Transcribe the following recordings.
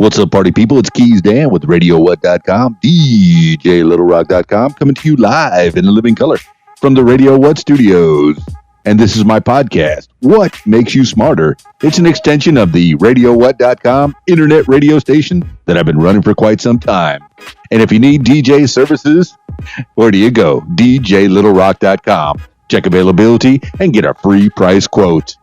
What's up, party people? It's Keys Dan with RadioWhat.com, DJLittleRock.com, coming to you live in the living color from the Radio What studios. And this is my podcast, What Makes You Smarter? It's an extension of the RadioWhat.com internet radio station that I've been running for quite some time. And if you need DJ services, where do you go? DJLittleRock.com. Check availability and get a free price quote.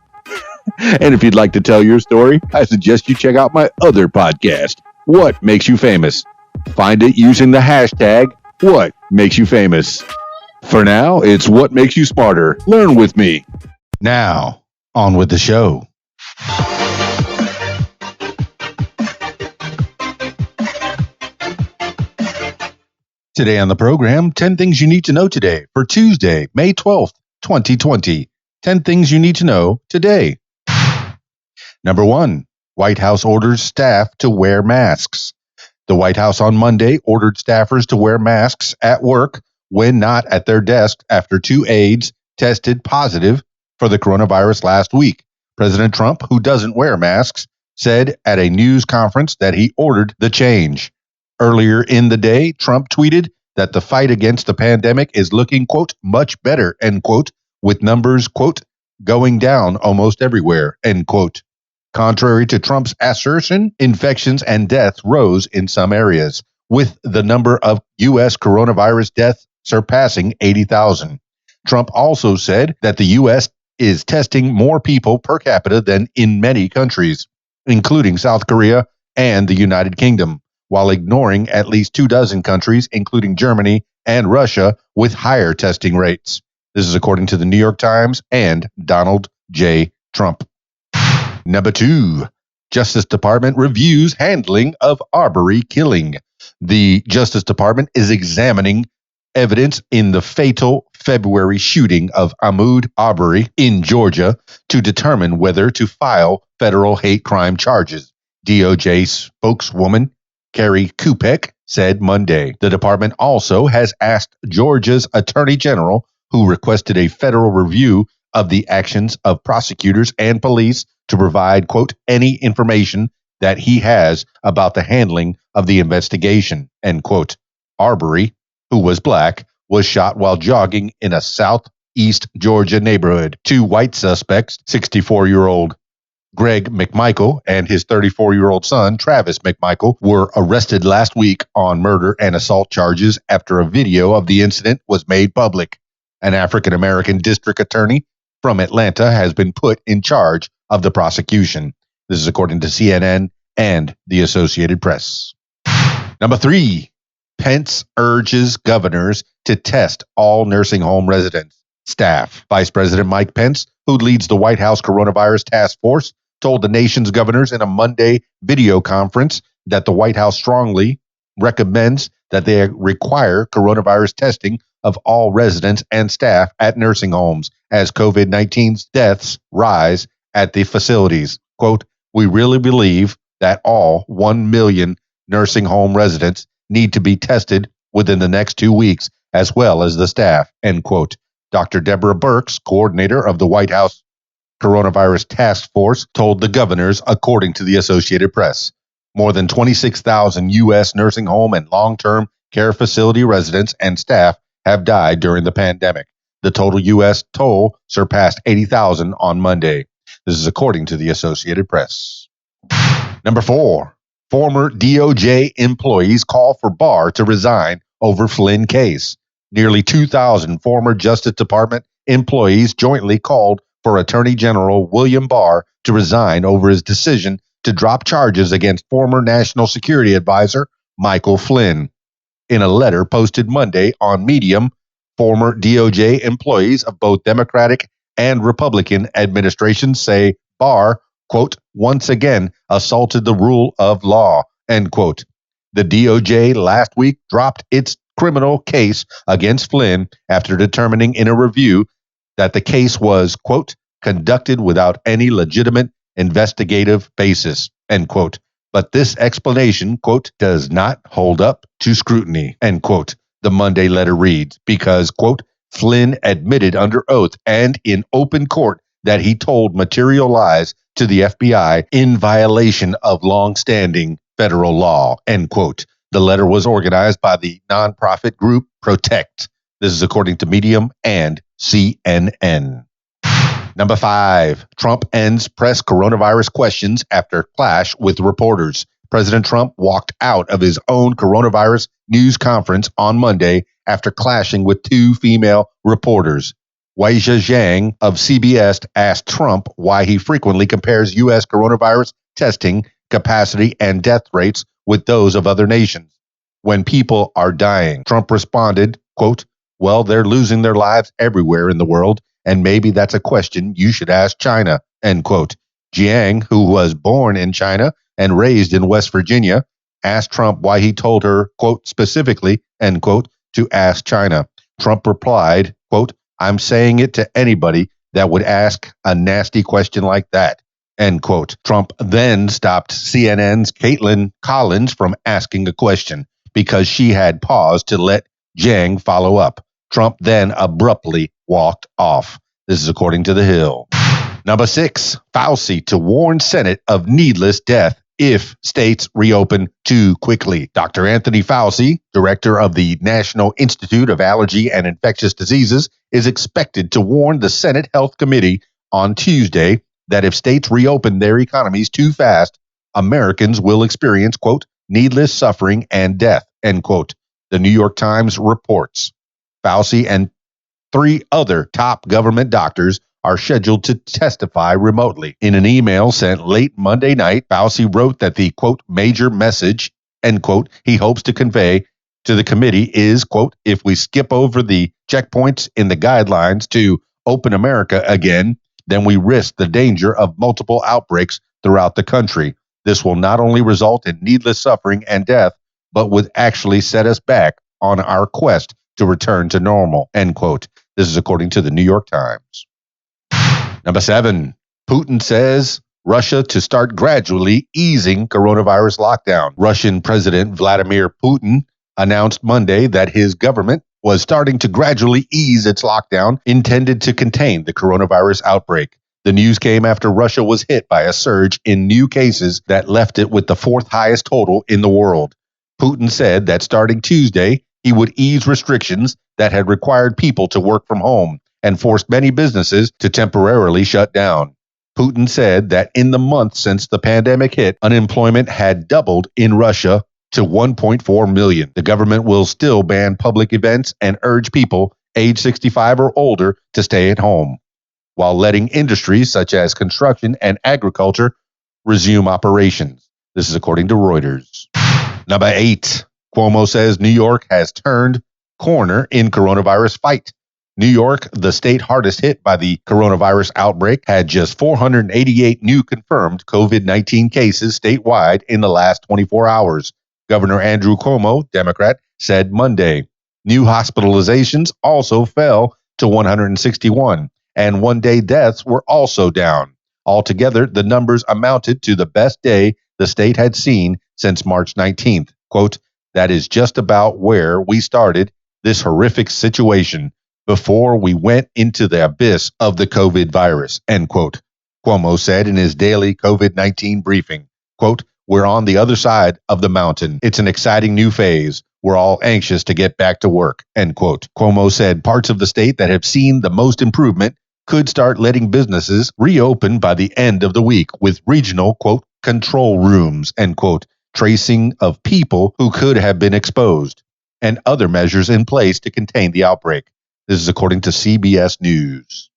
And if you'd like to tell your story, I suggest you check out my other podcast, What Makes You Famous. Find it using the hashtag, What Makes You Famous. For now, it's What Makes You Smarter. Learn with me. Now, on with the show. Today on the program, 10 things you need to know today for Tuesday, May 12th, 2020. 10 things you need to know today. Number 1, White House orders staff to wear masks. The White House on Monday ordered staffers to wear masks at work when not at their desk after 2 aides tested positive for the coronavirus last week. President Trump, who doesn't wear masks, said at a news conference that he ordered the change. Earlier in the day, Trump tweeted that the fight against the pandemic is looking, quote, much better, end quote, with numbers, quote, going down almost everywhere, end quote. Contrary to Trump's assertion, infections and deaths rose in some areas, with the number of U.S. coronavirus deaths surpassing 80,000. Trump also said that the U.S. is testing more people per capita than in many countries, including South Korea and the United Kingdom, while ignoring at least 24 countries, including Germany and Russia, with higher testing rates. This is according to the New York Times and Donald J. Trump. Number 2, Justice Department reviews handling of Arbery killing. The Justice Department is examining evidence in the fatal February shooting of Ahmaud Arbery in Georgia to determine whether to file federal hate crime charges. DOJ spokeswoman Carrie Kupek said Monday. The department also has asked Georgia's Attorney General, who requested a federal review of the actions of prosecutors and police, to provide, quote, any information that he has about the handling of the investigation, end quote. Arbery, who was black, was shot while jogging in a southeast Georgia neighborhood. 2 white suspects, 64-year-old Greg McMichael and his 34-year-old son, Travis McMichael, were arrested last week on murder and assault charges after a video of the incident was made public. An African-American district attorney from Atlanta has been put in charge of the prosecution. This is according to CNN and the Associated Press. Number 3, Pence urges governors to test all nursing home residents. Staff. Vice President Mike Pence, who leads the White House Coronavirus Task Force, told the nation's governors in a Monday video conference that the White House strongly recommends that they require coronavirus testing of all residents and staff at nursing homes as COVID-19 deaths rise at the facilities. Quote, we really believe that all 1 million nursing home residents need to be tested within the next 2 weeks, as well as the staff, end quote. Dr. Deborah Birx, coordinator of the White House Coronavirus Task Force, told the governors, according to the Associated Press. More than 26,000 U.S. nursing home and long-term care facility residents and staff have died during the pandemic. The total U.S. toll surpassed 80,000 on Monday. This is according to the Associated Press. Number 4, former DOJ employees call for Barr to resign over Flynn case. Nearly 2,000 former Justice Department employees jointly called for Attorney General William Barr to resign over his decision to drop charges against former National Security Advisor Michael Flynn. In a letter posted Monday on Medium, former DOJ employees of both Democratic and Republican administrations say Barr, quote, once again assaulted the rule of law, end quote. The DOJ last week dropped its criminal case against Flynn after determining in a review that the case was, quote, conducted without any legitimate investigative basis, end quote. But this explanation, quote, does not hold up to scrutiny, end quote. The Monday letter reads, because, quote, Flynn admitted under oath and in open court that he told material lies to the FBI in violation of long-standing federal law, end quote. The letter was organized by the nonprofit group Protect. This is according to Medium and CNN. Number 5, Trump ends press coronavirus questions after clash with reporters. President Trump walked out of his own coronavirus news conference on Monday after clashing with 2 female reporters. Weijia Zhang of CBS asked Trump why he frequently compares U.S. coronavirus testing capacity and death rates with those of other nations when people are dying. Trump responded, quote, "Well, they're losing their lives everywhere in the world, and maybe that's a question you should ask China," end quote. Jiang, who was born in China and raised in West Virginia, asked Trump why he told her, quote, specifically, end quote, to ask China. Trump replied, quote, "I'm saying it to anybody that would ask a nasty question like that," end quote. Trump then stopped CNN's Caitlin Collins from asking a question because she had paused to let Jiang follow up. Trump then abruptly walked off. This is according to The Hill. Number 6, Fauci to warn Senate of needless death if states reopen too quickly. Dr. Anthony Fauci, director of the National Institute of Allergy and Infectious Diseases, is expected to warn the Senate Health Committee on Tuesday that if states reopen their economies too fast, Americans will experience, quote, needless suffering and death, end quote. The New York Times reports. Fauci and 3 other top government doctors are scheduled to testify remotely. In an email sent late Monday night, Fauci wrote that the, quote, major message, end quote, he hopes to convey to the committee is, quote, if we skip over the checkpoints in the guidelines to open America again, then we risk the danger of multiple outbreaks throughout the country. This will not only result in needless suffering and death, but would actually set us back on our quest to return to normal, end quote. This is according to the New York Times. Number 7, Putin says Russia to start gradually easing coronavirus lockdown. Russian President Vladimir Putin announced Monday that his government was starting to gradually ease its lockdown intended to contain the coronavirus outbreak. The news came after Russia was hit by a surge in new cases that left it with the 4th highest total in the world. Putin said that starting Tuesday, he would ease restrictions that had required people to work from home and forced many businesses to temporarily shut down. Putin said that in the month since the pandemic hit, unemployment had doubled in Russia to 1.4 million. The government will still ban public events and urge people age 65 or older to stay at home, while letting industries such as construction and agriculture resume operations. This is according to Reuters. Number 8, Cuomo says New York has turned corner in coronavirus fight. New York, the state hardest hit by the coronavirus outbreak, had just 488 new confirmed COVID-19 cases statewide in the last 24 hours. Governor Andrew Cuomo, Democrat, said Monday. New hospitalizations also fell to 161, and one-day deaths were also down. Altogether, the numbers amounted to the best day the state had seen since March 19th. Quote, that is just about where we started this horrific situation before we went into the abyss of the COVID virus, end quote. Cuomo said in his daily COVID-19 briefing, quote, we're on the other side of the mountain. It's an exciting new phase. We're all anxious to get back to work, end quote. Cuomo said parts of the state that have seen the most improvement could start letting businesses reopen by the end of the week with regional, quote, control rooms, end quote, tracing of people who could have been exposed, and other measures in place to contain the outbreak. This is according to CBS News.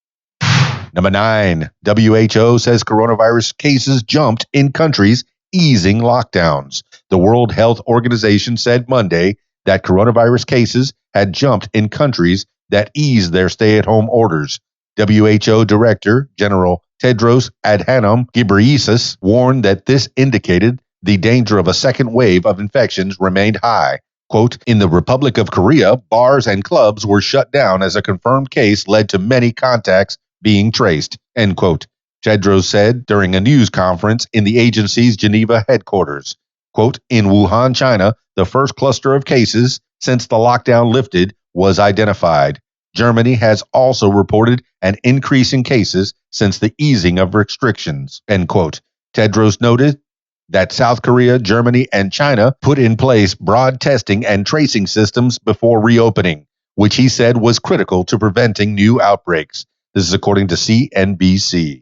Number 9, WHO says coronavirus cases jumped in countries easing lockdowns. The World Health Organization said Monday that coronavirus cases had jumped in countries that eased their stay-at-home orders. WHO Director General Tedros Adhanom Ghebreyesus warned that this indicated the danger of a second wave of infections remained high. Quote, in the Republic of Korea, bars and clubs were shut down as a confirmed case led to many contacts being traced, end quote. Tedros said during a news conference in the agency's Geneva headquarters. Quote, in Wuhan, China, the first cluster of cases since the lockdown lifted was identified. Germany has also reported an increase in cases since the easing of restrictions, end quote. Tedros noted that South Korea, Germany, and China put in place broad testing and tracing systems before reopening, which he said was critical to preventing new outbreaks. This is according to CNBC.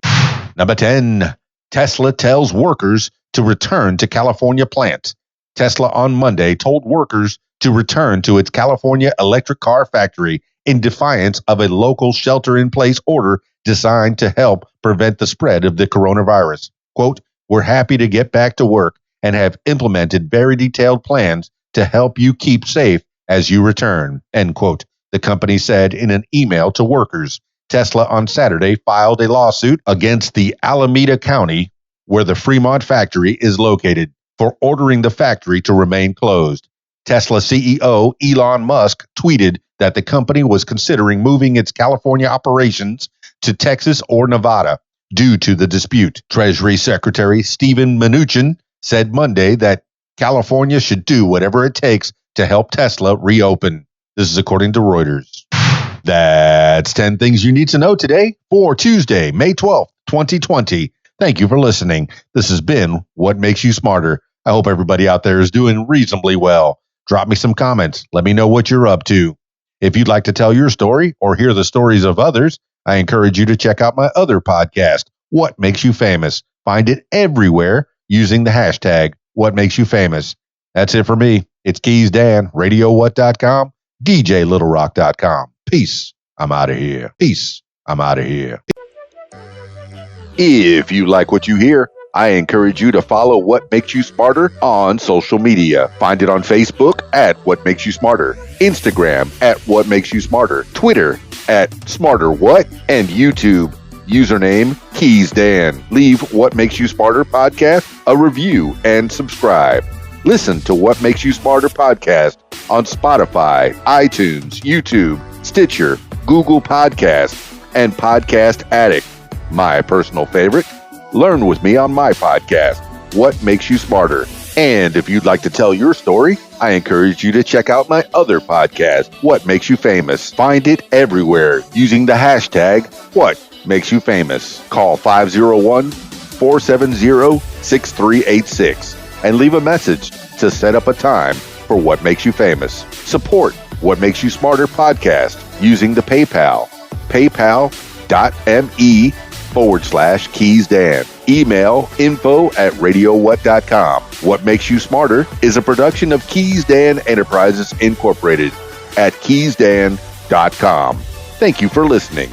Number 10, Tesla tells workers to return to California plant. Tesla on Monday told workers to return to its California electric car factory in defiance of a local shelter-in-place order designed to help prevent the spread of the coronavirus. Quote, "We're happy to get back to work and have implemented very detailed plans to help you keep safe as you return," end quote, the company said in an email to workers. Tesla on Saturday filed a lawsuit against the Alameda County, where the Fremont factory is located, for ordering the factory to remain closed. Tesla CEO Elon Musk tweeted that the company was considering moving its California operations to Texas or Nevada due to the dispute. Treasury Secretary Steven Mnuchin said Monday that California should do whatever it takes to help Tesla reopen. This is according to Reuters. That's 10 things you need to know today for Tuesday, May 12th, 2020. Thank you for listening. This has been What Makes You Smarter. I hope everybody out there is doing reasonably well. Drop me some comments. Let me know what you're up to. If you'd like to tell your story or hear the stories of others, I encourage you to check out my other podcast, What Makes You Famous. Find it everywhere using the hashtag What Makes You Famous. That's it for me. It's Keys Dan, RadioWhat.com, DJLittleRock.com. Peace. I'm out of here. Peace. I'm out of here. If you like what you hear, I encourage you to follow What Makes You Smarter on social media. Find it on Facebook at What Makes You Smarter, Instagram at What Makes You Smarter, Twitter at SmarterWhat, and YouTube. Username Keys Dan. Leave What Makes You Smarter podcast a review and subscribe. Listen to What Makes You Smarter podcast on Spotify, iTunes, YouTube, Stitcher, Google Podcasts, and Podcast Addict. My personal favorite, learn with me on my podcast, What Makes You Smarter. And if you'd like to tell your story, I encourage you to check out my other podcast, What Makes You Famous. Find it everywhere using the hashtag What Makes You Famous. Call 501-470-6386 and leave a message to set up a time for What Makes You Famous. Support What Makes You Smarter podcast using the PayPal, paypal.me/KeysDan. Email info@radiowhat.com. What Makes You Smarter is a production of Keys Dan Enterprises Incorporated at keysdan.com. Thank you for listening.